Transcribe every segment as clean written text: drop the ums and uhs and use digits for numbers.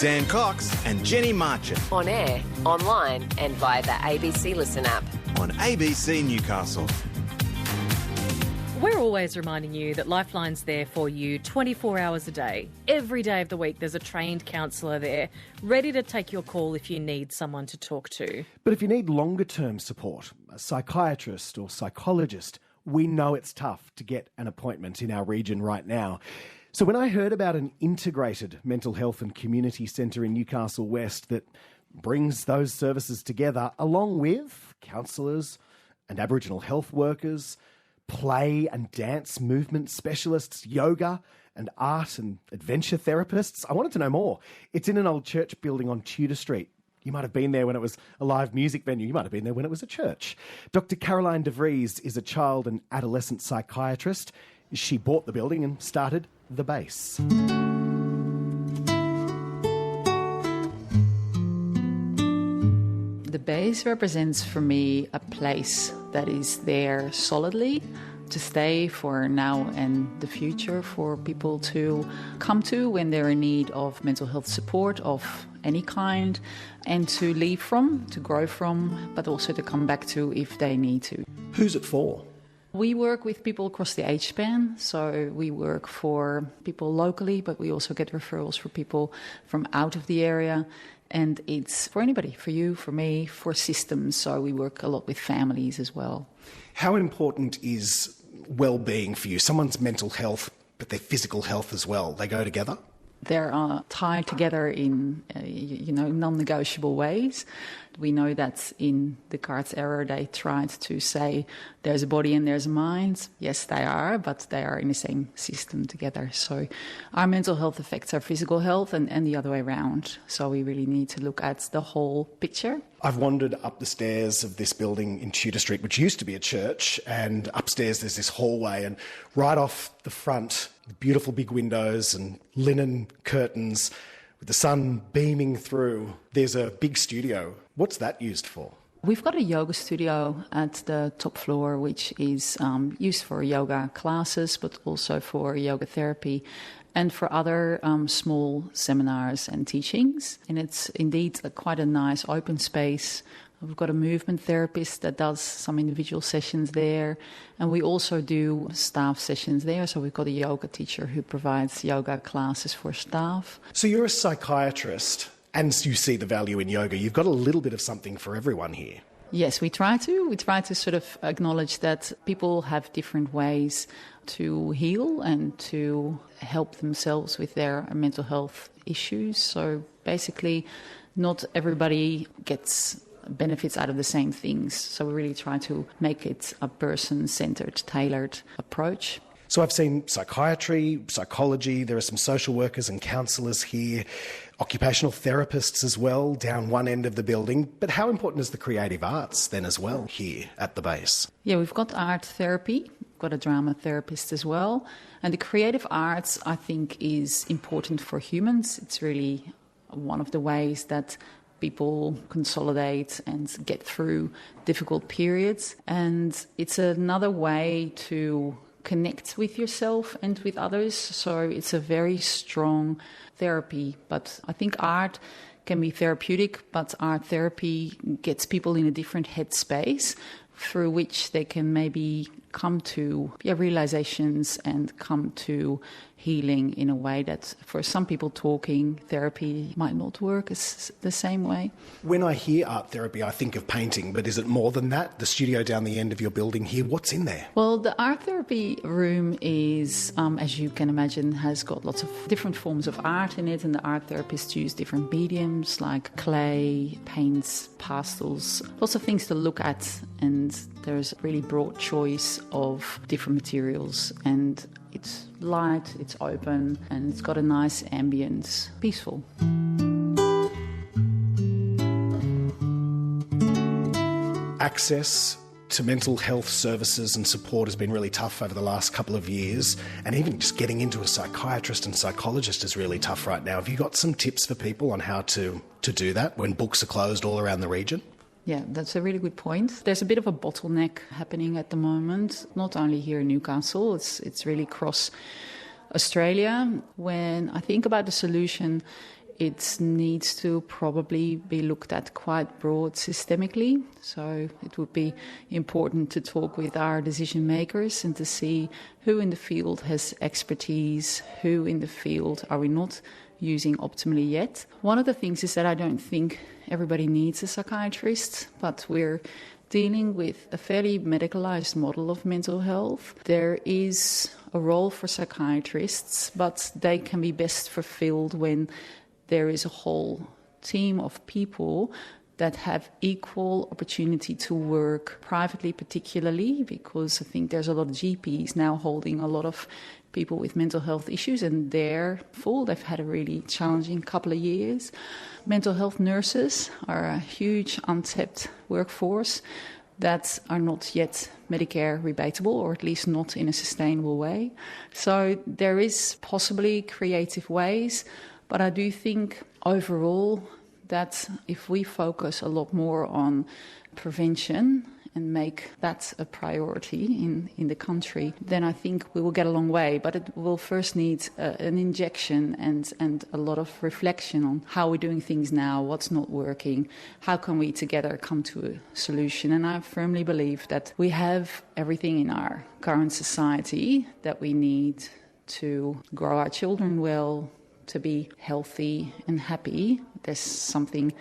Dan Cox and Jenny Marchant. On air, online and via the ABC Listen app. On ABC Newcastle. We're always reminding you that Lifeline's there for you 24 hours a day. Every day of the week there's a trained counsellor there, ready to take your call if you need someone to talk to. But if you need longer-term support, a psychiatrist or psychologist, we know it's tough to get an appointment in our region right now. So when I heard about an integrated mental health and community centre in Newcastle West that brings those services together, along with counsellors and Aboriginal health workers, play and dance movement specialists, yoga and art and adventure therapists, I wanted to know more. It's in an old church building on Tudor Street. You might have been there when it was a live music venue. You might have been there when it was a church. Dr. Caroline de Vries is a child and adolescent psychiatrist. She bought the building and started The Base. The Base represents for me a place that is there solidly to stay for now and the future, for people to come to when they're in need of mental health support of any kind, and to leave from, to grow from, but also to come back to if they need to. Who's it for? We work with people across the age span, so we work for people locally, but we also get referrals for people from out of the area. And it's for anybody, for you, for me, for systems. So we work a lot with families as well. How important is well-being for you? Someone's mental health, but their physical health as well. They go together? They are tied together in, non-negotiable ways. We know that in Descartes' error, they tried to say there's a body and there's a mind. Yes, they are, but they are in the same system together. So our mental health affects our physical health and the other way around. So we really need to look at the whole picture. I've wandered up the stairs of this building in Tudor Street, which used to be a church, and upstairs there's this hallway, and right off the front, beautiful big windows and linen curtains with the sun beaming through, there's a big studio. What's that used for? We've got a yoga studio at the top floor, which is used for yoga classes, but also for yoga therapy and for other small seminars and teachings. And it's indeed quite a nice open space. We've got a movement therapist that does some individual sessions there. And we also do staff sessions there. So we've got a yoga teacher who provides yoga classes for staff. So you're a psychiatrist and you see the value in yoga. You've got a little bit of something for everyone here. Yes, we try to. We try to sort of acknowledge that people have different ways to heal and to help themselves with their mental health issues. So basically, not everybody gets benefits out of the same things. So we really try to make it a person-centred, tailored approach. So I've seen psychiatry, psychology, there are some social workers and counsellors here, occupational therapists as well, down one end of the building. But how important is the creative arts then as well here at the base? Yeah, we've got art therapy, we've got a drama therapist as well. And the creative arts, I think, is important for humans. It's really one of the ways that people consolidate and get through difficult periods. And it's another way to connect with yourself and with others. So it's a very strong therapy. But I think art can be therapeutic, but art therapy gets people in a different headspace through which they can maybe come to realizations and come to healing in a way that for some people talking therapy might not work as the same way. When I hear art therapy, I think of painting, but is it more than that? The studio down the end of your building here, what's in there? Well, the art therapy room is, as you can imagine, has got lots of different forms of art in it, and the art therapists use different mediums like clay, paints, pastels, lots of things to look at, and there's a really broad choice of different materials, and it's light, it's open, and it's got a nice ambience, peaceful. Access to mental health services and support has been really tough over the last couple of years, and even just getting into a psychiatrist and psychologist is really tough right now. Have you got some tips for people on how to do that when books are closed all around the region? Yeah, that's a really good point. There's a bit of a bottleneck happening at the moment, not only here in Newcastle, it's really across Australia. When I think about the solution, It needs to probably be looked at quite broad systemically. So it would be important to talk with our decision makers and to see who in the field has expertise, who in the field are we not using optimally yet. One of the things is that I don't think everybody needs a psychiatrist, but we're dealing with a fairly medicalized model of mental health. There is a role for psychiatrists, but they can be best fulfilled when there is a whole team of people that have equal opportunity to work privately, particularly because I think there's a lot of GPs now holding a lot of people with mental health issues, and they're full. They've had a really challenging couple of years. Mental health nurses are a huge untapped workforce that are not yet Medicare rebatable, or at least not in a sustainable way. So there is possibly creative ways, but I do think overall that if we focus a lot more on prevention and make that a priority in the country, then I think we will get a long way. But it will first need an injection and a lot of reflection on how we're doing things now, what's not working, how can we together come to a solution. And I firmly believe that we have everything in our current society that we need to grow our children well, to be healthy and happy. There's something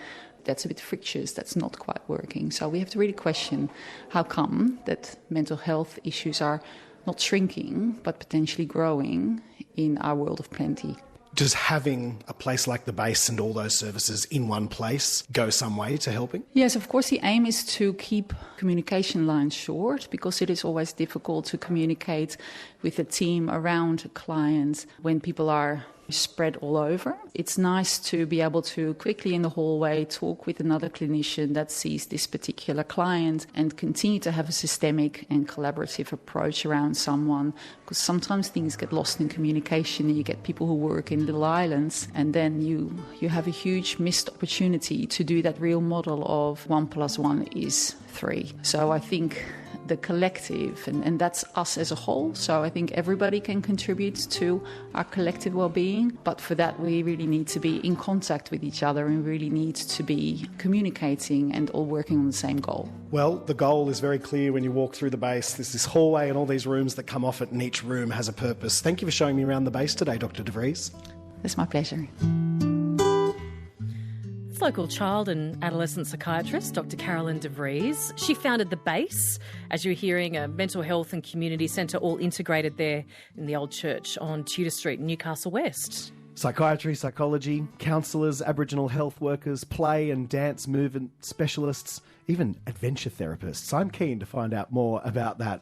that's a bit frictious, that's not quite working. So we have to really question how come that mental health issues are not shrinking, but potentially growing in our world of plenty. Does having a place like the base and all those services in one place go some way to helping? Yes, of course, the aim is to keep communication lines short, because it is always difficult to communicate with a team around clients when people are spread all over. It's nice to be able to quickly in the hallway talk with another clinician that sees this particular client and continue to have a systemic and collaborative approach around someone, because sometimes things get lost in communication and you get people who work in little islands, and then you have a huge missed opportunity to do that real model of 1 + 1 is 3. So I think the collective, and that's us as a whole. So I think everybody can contribute to our collective well-being. But for that, we really need to be in contact with each other and really need to be communicating and all working on the same goal. Well, the goal is very clear when you walk through the base. There's this hallway and all these rooms that come off it, and each room has a purpose. Thank you for showing me around the base today, Dr. De Vries. It's my pleasure. Local child and adolescent psychiatrist Dr. Carolyn De Vries. She founded The Base, as you're hearing, a mental health and community centre all integrated there in the old church on Tudor Street in Newcastle West. Psychiatry, psychology, counsellors, Aboriginal health workers, play and dance movement specialists, even adventure therapists. I'm keen to find out more about that.